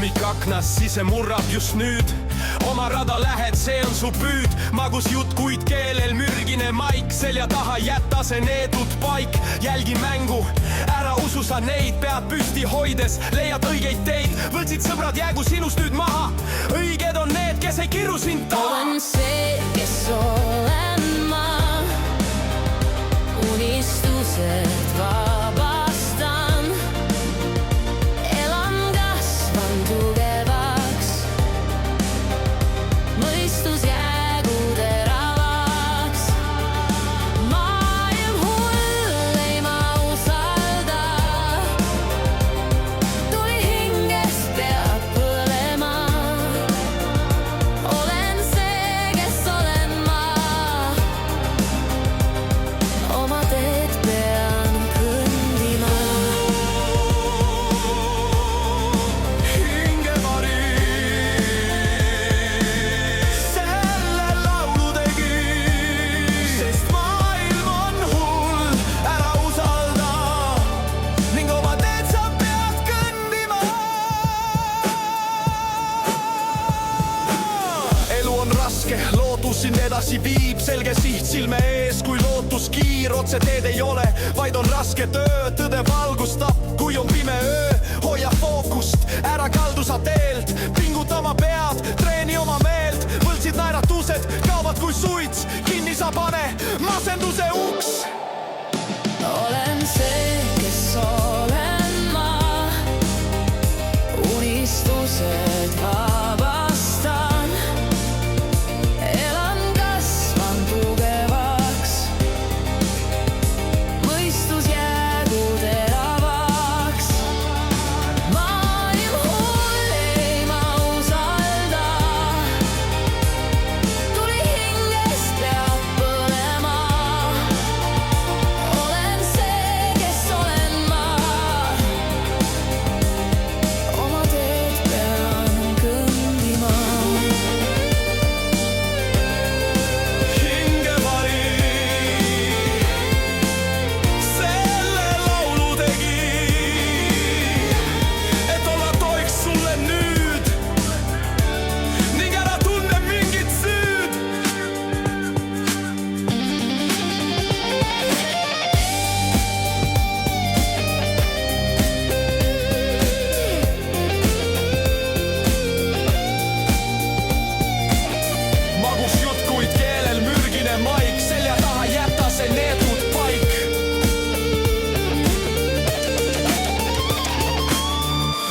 tuulik aknas, siis see murrab just nüüd. Oma rada lähed, see on su püüd. Magus jutt, kuid keelel mürgine maik. Selja taha jäta see neetud paik. Jälgi mängu, ära usu sa neid. Pead püsti hoides, leiad õigeid teid. Võltsid sõbrad, jäägu sinust nüüd maha. Õiged on need, kes ei kiru sind taha. Olen see, kes olen ma. Unistused vabastan. Elan, kasvan tugevaks. Mõistus jäägu teravaks. Maailm hull, ei ma usalda. Tuli hingest peab põlema. Olen see, kes olen ma. Oma teed pean kõndima. Hingevari selle laulu tegi, sest maailm on hull, ära usalda ning oma teed sa pead kõndima. Elu on raske, lootus sind edasi viib, selge siht silme ees, kui lootus kiir. Otse teed ei ole, vaid on raske töö, tõde valgustab, kui on pime öö. Hoia fookust, ära kaldu sa teelt, pinguta oma pead, treeni oma meelt. Võltsid naeratused kaovad kui suits, kinni sa pane masenduse uks. Olen see, kes olen ma. Unistused vabastan. Elan, kasvan tugevaks. Mõistus jäägu teravaks. Maailm hull, ei ma usalda. Tuli hingest peab põlema. Olen see, kes olen ma. Oma teed pean kõndima. Hingevari selle laulu tegi, et olla toeks sulle nüüd ning ära tunne mingit süüd. Magus jutt, kuid keelel mürgine maik. Selja taha jäta see neetud paik.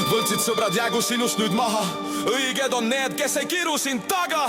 Võltsid sõbrad, jäägu sinust nüüd maha. Õiged on need, kes ei kiru sind taga.